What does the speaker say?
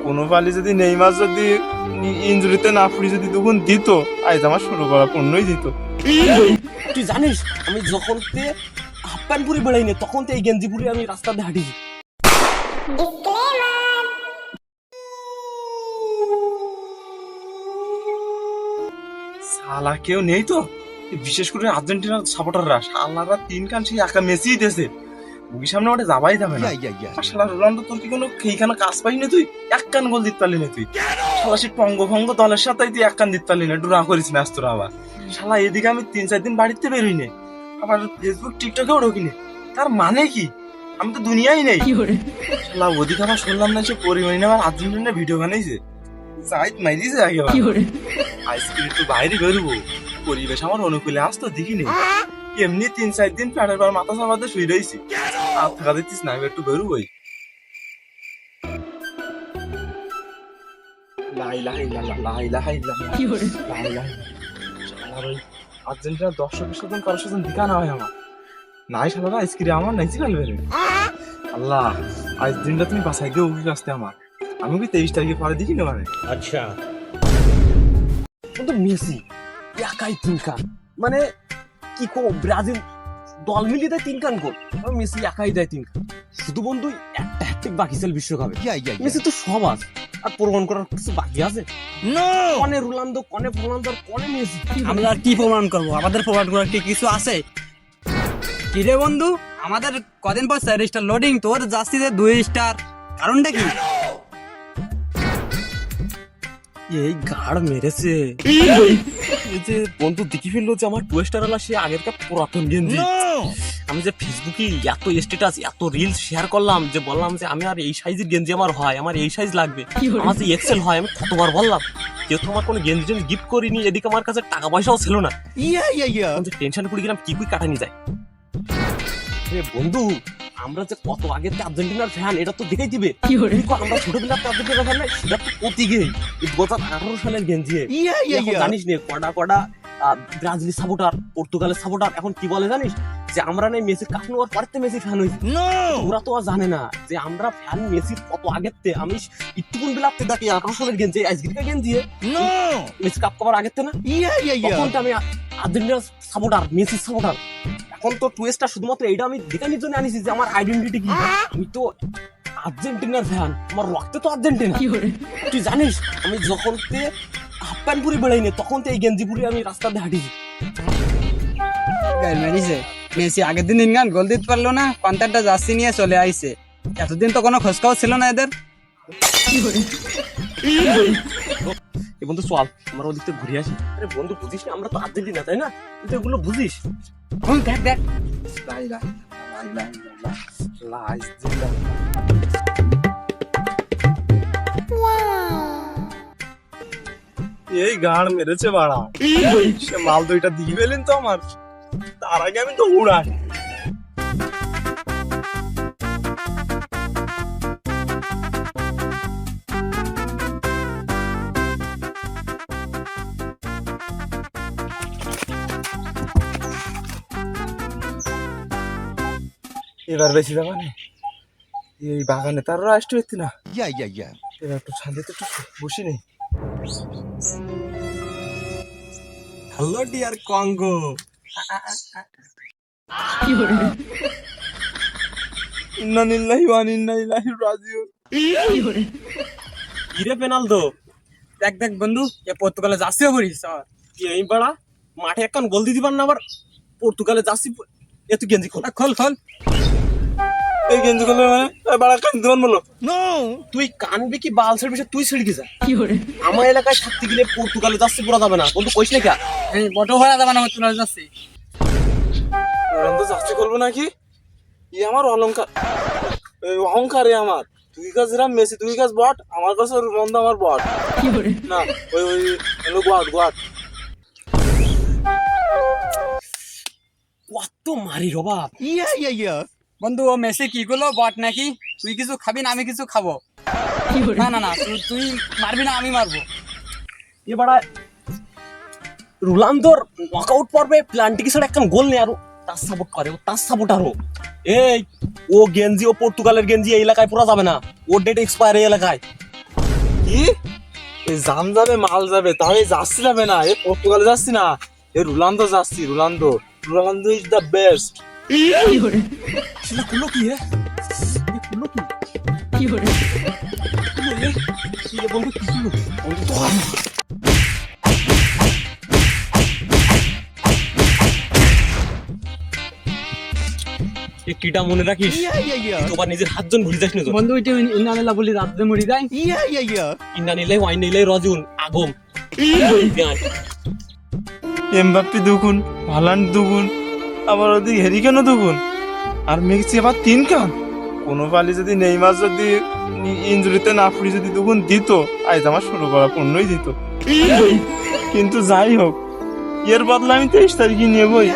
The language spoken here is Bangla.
কোনো পালি যদি নেইমার যদি ইনজুরিতে না পড়ি যদি তখন দিত আজ আমার শুরু করা পণ্যই দিত। তুই জানিস আমি যখন হাফ প্যান্ট পরে বেড়াই না তখন তো এই গেঞ্জি পরে আমি রাস্তাতে হাঁটিছি। শালা কেউ নেই তো, বিশেষ করে আর্জেন্টিনার সাপোর্টাররা শালারা তিন কান সেই একা মেসিই দিয়েছে, বুকি সামনে ওটা যাবাই যাবে না। আর শালা রোনাল্ডো তোর কি কোনো এইখানে কাজ পাই না, তুই এক কান গোল দিতে পারলি না, তুই শালা সে টঙ্গ ভঙ্গ দলের সাথে তুই এক কান দিতে পারলি না, ড্রা করিস ম্যাচ তোরা। আবার শালা এদিকে আমি 3-4 দিন বাড়িতে বেরোই নে, আবার ফেসবুক টিকটকেও ঢোকি নে, তার মানে কি আমি তো দুনিয়াই নেই। শালা ওদিকে আবার শুনলাম না সে পরিমাণে আবার আর্জেন্টিনার ভিডিও বানাইছে, সাইড মাইরিছে একেবারে। আজকে একটু বাইরে বেরোবো, পরিবেশ আমার অনুকূলে আসতো দেখিনি, এমনি 3-4 দিন ফ্যানের পর মাথা চাপাতে শুয়ে রয়েছি, আর থাকা দিচ্ছিস না, আমি একটু বেরোবোই। আর্জেন্টিনার দর্শকের সাথে কারোর সাথে দিকা না হয় আমার নাই, শালারা আইসক্রিম আমার নাইছি ফেলবে রে। আল্লাহ আজ দিনটা তুমি বাসায় গিয়ে উঠে আসতে আমার, আমি কি 23 তারিখে পরে দেখি না মানে। আচ্ছা কিন্তু মেসি একাই 3 কান, মানে কি কো ব্রাজিল দল মিলিয়ে দেয় 3 কান গোল, আর মেসি একাই দেয় 3 কান। শুধু বন্ধু একটা হ্যাটট্রিক বাকি ছিল বিশ্বকাপে, মেসি তো সব আছে, আর প্রমাণ করার কিছু বাকি আছে? কনে রোনালদো, কনে ফর্নান্ডো, আর কনে মেসি। আমরা আর কি প্রমাণ করব? আমাদের প্রমাণ করার কি কিছু আছে? কি রে বন্ধু, আমাদের কদিন পর 4 স্টার লোডিং, তোর জার্সিতে 2 স্টার, কারণটা কি? এই গাড় মেরেছে এই যে বন্ধু দেখি ফেললো যে আমার 2 স্টার আলা সে আগেরকার পুরাতন গেঞ্জি। আমি যে ফেসবুকে এত স্ট্যাটাস এত রিলস শেয়ার করলাম, যে বললাম যে আমি আর এই সাইজের গেঞ্জি আমার হয়, আমার এই সাইজ লাগবে, আমার যে এক্সেল হয়, আমি কতবার বললাম, যেহেতু আমার কোনো গেঞ্জি গিফট করিনি, এদিকে আমার কাছে টাকা পয়সাও ছিল না, টেনশন করে গেলাম কি কাটানি যায়। বন্ধু আমরা যে কত আগের আর্জেন্টিনার ফ্যান এটা তো দেখেই দিবে, আমরা ছোটবেলার আর্জেন্টিনার ফ্যান না, সেটা তো প্রতীকে 2018 সালের গেঞ্জি। জানিস নে কটা ব্রাজিলের সাপোর্টার, পর্তুগালের সাপোর্টার এখন কি বলে জানিস, যে আমরা না মেসির কাছ নেওয়ার পরতে মেসি ফ্যান হয়েছি। ওরা তো আর জানে না যে আমরা ফ্যান মেসির কত আগের তে। আমি একটুকুন বিলাতে দেখি 18 সালের গেঞ্জি, আজকের গেঞ্জি মেসি কাপ করার আগের তে না, তখন তো আমি আর্জেন্টিনার সাপোর্টার, মেসির সাপোর্টার। এখন তো টুয়েস্টটা শুধুমাত্র এইটা আমি দেখানোর জন্য আনিছি যে আমার আইডেন্টিটি কি, আমি তো আর্জেন্টিনার ফ্যান, আমার রক্তে তো আর্জেন্টিনা। তুই জানিস আমি যখন হাফ প্যান্ট পরে বেড়াই না তখন তো এই গেঞ্জি পরে আমি রাস্তাতে হাঁটিছি। মেসি আগের দিন ইনগান গোল দিতে পারলো না, কন্ট্রাক্টটা জার্সি নিয়ে চলে আইছে, এতদিন তো কোনো খোঁজখবর ছিল না এদের। বন্ধু চল আমরা ওদিক থেকে ঘুরে আসি। আরে বন্ধু বুঝিস না আমরা তো আর্জেন্টিনা, তাই না? তুই তো এগুলো বুঝিস। দেখ দেখ এই গাড় মেরেছে বাড়া, সে মাল দুইটা দিয়ে ফেলেন তো আমার, তার আগে আমি তো উড়াই। এবার বেশি যাবা না, এই বাগানে তার আসতে হচ্ছে না, এবার একটু শান্তিতে একটু বসি নেই। হ্যালো ডিয়ার কঙ্গো, ইন্না লিল্লাহি ওয়া ইন্না ইলাইহি রাজিউন। ইরে পেনালদো, দেখ দেখ বন্ধু, এ পর্তুগালে জার্সিও পরিস। এই বাড়া মাঠে একখান গোল দিতে পার না, আবার পর্তুগালে জার্সি এত গেঞ্জি খোল খোল খোল। এই গেঞ্জি গুলো মানে বাড়া কান দিবান বলো। তুই কানবি কি বাল ছেড়ে বিষয় তুই ছেড়ে গেছা। আমার এলাকায় থাকতে গেলে পর্তুগালে জার্সি পরা যাবে না, বন্ধু কইস না কে? এই বটো হয়ে যাবে না পর্তুগালে জার্সি। ওরা তো জার্সি করবো নাকি? ই আমার অলংকার, অহংকার আমার। তুই কাজ রাম মেসি, তুই কাজ বট, আমার কাছে রোনালদো আমার বট না, ওই ওই হলো গোয়াট গোয়াট। কত মারি রবাব। বন্ধু ও মেসি কি করলো, বট নাকি? তুই কিছু খাবি না আমি কিছু খাবো? না না না, তুই মারবি না আমি মারবো। এবারে রোনালদোর নকআউট পর্বে প্লান্টিকি ছাড়া একখান গোল নেই, আর তার সাপোর্ট করে, ও তার সাপোর্টারও। এই ও গেঞ্জি, ও পর্তুগালের গেঞ্জি এই এলাকায় পরা যাবে না, ওর ডেট এক্সপায়ার এই এলাকায়। কি এই জাম যাবে মাল যাবে তাহলে যাচ্ছি যাবে না এ পর্তুগালে যাচ্ছি না এ রোনালদো যাচ্ছি রোনালদো ইজ দ্য বেস্ট সেটা খুললো কি হে খুললো কি বন্ধু কি ছিল বন্ধু তো এই কিটা মনে রাখিস তোমার নিজের হাতজন ভুলে যাস না বন্ধু ওইটা ইন্নালিল্লাহ বলি রাত্রে মরি যায় ইন্না নিলে ওয়াইন নিলে রজুন আগম এমবাপ্পে দুগুণ হালান্ড দুগুণ আবার ওদিকে হেরি কেন দুগুণ আর মেক্সি আবার 3 কান কোনো পালি যদি নেইমার যদি ইনজুরিতে না পড়ি যদি দুগুণ দিত আজ আমার শুরু করা পূর্ণই দিত কিন্তু যাই হোক এর বদলা আমি 23 তারিখে নেবই